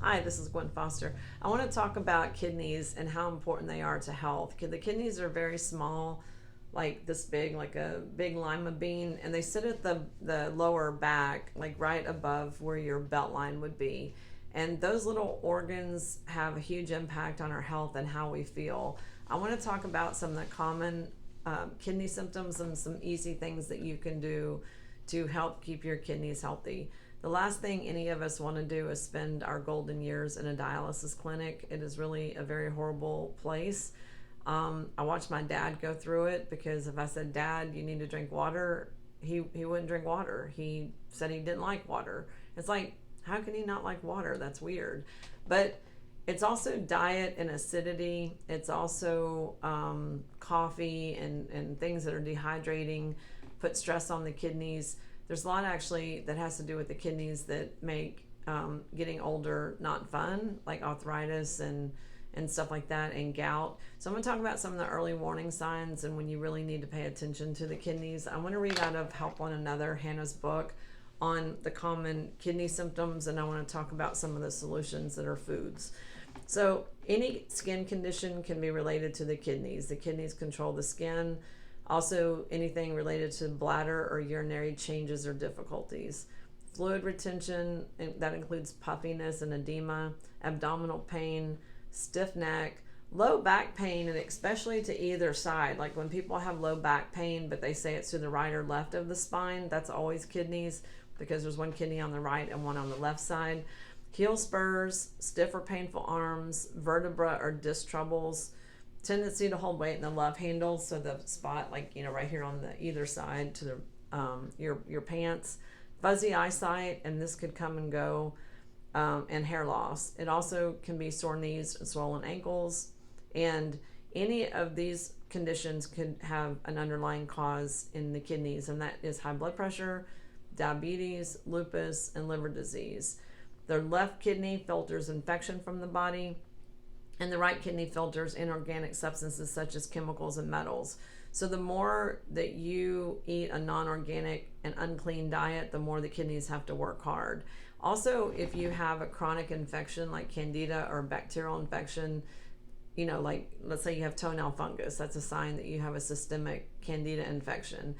Hi, this is Gwen Foster. I want to talk about kidneys and how important they are to health. The kidneys are very small, like this big, like a big lima bean, and they sit at the lower back, like right above where your belt line would be. And those little organs have a huge impact on our health and how we feel. I want to talk about some of the common kidney symptoms and some easy things that you can do to help keep your kidneys healthy. The last thing any of us want to do is spend our golden years in a dialysis clinic. It is really a very horrible place. I watched my dad go through it because if I said, Dad, you need to drink water, he wouldn't drink water. He said he didn't like water. It's like, how can he not like water? That's weird. But it's also diet and acidity. It's also coffee and things that are dehydrating, put stress on the kidneys. There's a lot actually that has to do with the kidneys that make getting older not fun, like arthritis and stuff like that, and gout. So I'm going to talk about some of the early warning signs and when you really need to pay attention to the kidneys. I want to read out of Help One Another, Hannah's book, on the common kidney symptoms, and I want to talk about some of the solutions that are foods. So any skin condition can be related to the kidneys. The kidneys control the skin. Also, anything related to bladder or urinary changes or difficulties. Fluid retention, that includes puffiness and edema, abdominal pain, stiff neck, low back pain, and especially to either side. Like when people have low back pain, but they say it's to the right or left of the spine, that's always kidneys because there's one kidney on the right and one on the left side. Heel spurs, stiff or painful arms, vertebra or disc troubles, tendency to hold weight in the love handle, so the spot like right here on the either side to the your pants, fuzzy eyesight, and this could come and go, and hair loss. It also can be sore knees and swollen ankles, and any of these conditions could have an underlying cause in the kidneys, and that is high blood pressure, diabetes, lupus, and liver disease. The left kidney filters infection from the body, and the right kidney filters inorganic substances such as chemicals and metals. So the more that you eat a non-organic and unclean diet, the more the kidneys have to work hard. Also, if you have a chronic infection like candida or bacterial infection, like let's say you have toenail fungus, that's a sign that you have a systemic candida infection.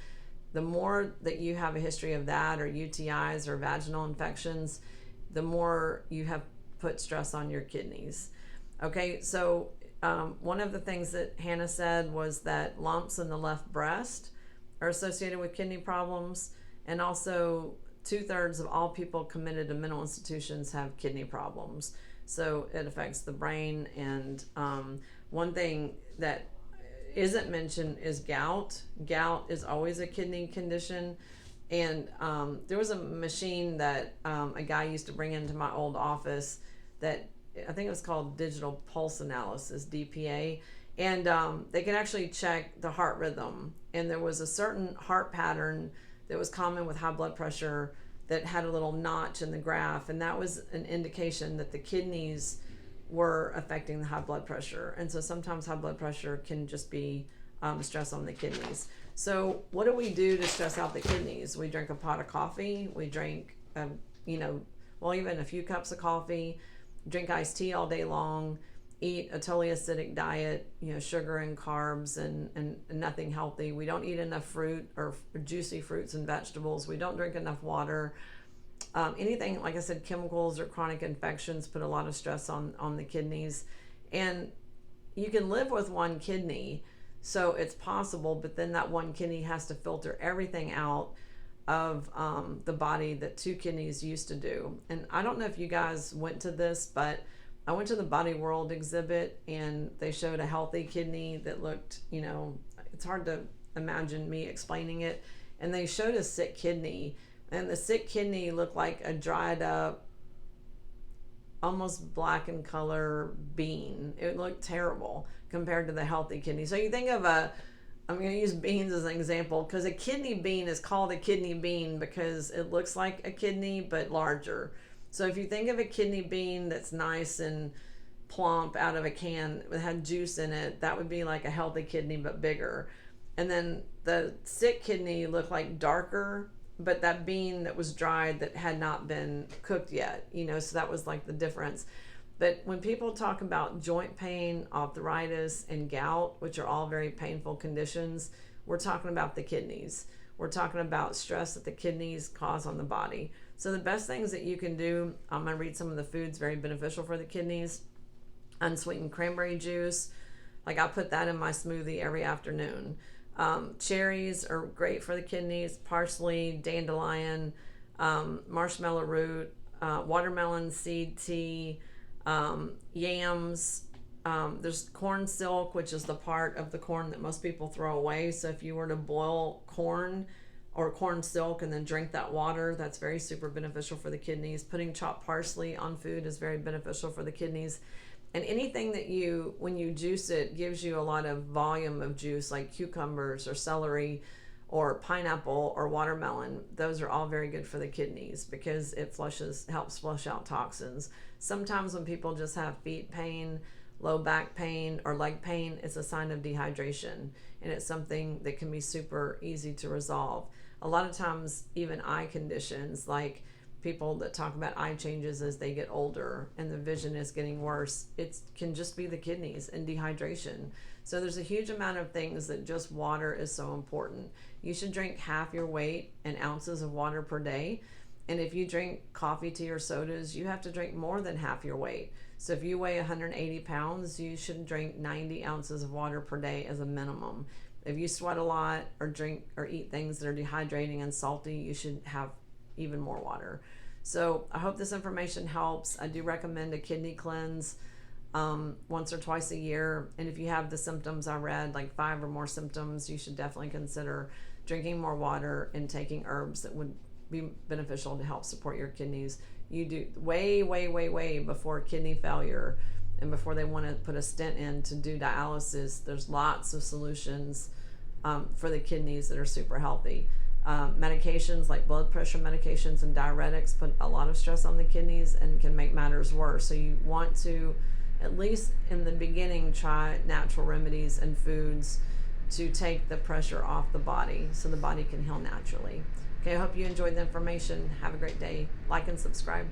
The more that you have a history of that, or UTIs or vaginal infections, the more you have put stress on your kidneys. Okay, so one of the things that Hannah said was that lumps in the left breast are associated with kidney problems, and also 2/3 of all people committed to mental institutions have kidney problems. So it affects the brain, and one thing that isn't mentioned is gout. Gout is always a kidney condition, and there was a machine that a guy used to bring into my old office that I think it was called digital pulse analysis, DPA, and they could actually check the heart rhythm, and there was a certain heart pattern that was common with high blood pressure that had a little notch in the graph, and that was an indication that the kidneys were affecting the high blood pressure. And so sometimes high blood pressure can just be stress on the kidneys. So what do we do to stress out the kidneys? We drink a pot of coffee, we drink even a few cups of coffee, drink iced tea all day long, eat a totally acidic diet, sugar and carbs and nothing healthy. We don't eat enough fruit or juicy fruits and vegetables. We don't drink enough water. Anything, like I said, chemicals or chronic infections put a lot of stress on the kidneys. And you can live with one kidney, so it's possible, but then that one kidney has to filter everything out of the body that two kidneys used to do. And I don't know if you guys went to this, but I went to the Body World exhibit, and they showed a healthy kidney that looked, it's hard to imagine me explaining it. And they showed a sick kidney, and the sick kidney looked like a dried up, almost black in color bean. It looked terrible compared to the healthy kidney. So you think of I'm going to use beans as an example, because a kidney bean is called a kidney bean because it looks like a kidney but larger. So if you think of a kidney bean that's nice and plump out of a can that had juice in it, that would be like a healthy kidney but bigger. And then the sick kidney looked like darker but that bean that was dried that had not been cooked yet, so that was like the difference. But when people talk about joint pain, arthritis, and gout, which are all very painful conditions, we're talking about the kidneys. We're talking about stress that the kidneys cause on the body. So the best things that you can do, I'm going to read some of the foods very beneficial for the kidneys. Unsweetened cranberry juice, like I put that in my smoothie every afternoon. Cherries are great for the kidneys. Parsley, dandelion, marshmallow root, watermelon seed tea, yams. There's corn silk, which is the part of the corn that most people throw away. So if you were to boil corn or corn silk and then drink that water, that's very super beneficial for the kidneys. Putting chopped parsley on food is very beneficial for the kidneys. And anything that when you juice it, gives you a lot of volume of juice, like cucumbers or celery or pineapple or watermelon, those are all very good for the kidneys because it helps flush out toxins. Sometimes when people just have feet pain, low back pain, or leg pain, it's a sign of dehydration, and it's something that can be super easy to resolve. A lot of times, even eye conditions, like people that talk about eye changes as they get older and the vision is getting worse, it can just be the kidneys and dehydration. So there's a huge amount of things that just water is so important. You should drink half your weight in ounces of water per day. And if you drink coffee, tea, or sodas, you have to drink more than half your weight. So if you weigh 180 pounds, you should drink 90 ounces of water per day as a minimum. If you sweat a lot or drink or eat things that are dehydrating and salty, you should have even more water. So I hope this information helps. I do recommend a kidney cleanse once or twice a year. And if you have the symptoms I read, like 5 or more symptoms, you should definitely consider drinking more water and taking herbs that would be beneficial to help support your kidneys. You do way before kidney failure and before they want to put a stent in to do dialysis. There's lots of solutions for the kidneys that are super healthy. Medications like blood pressure medications and diuretics put a lot of stress on the kidneys and can make matters worse. So you want to, at least in the beginning, try natural remedies and foods to take the pressure off the body so the body can heal naturally. Okay, I hope you enjoyed the information. Have a great day. Like and subscribe.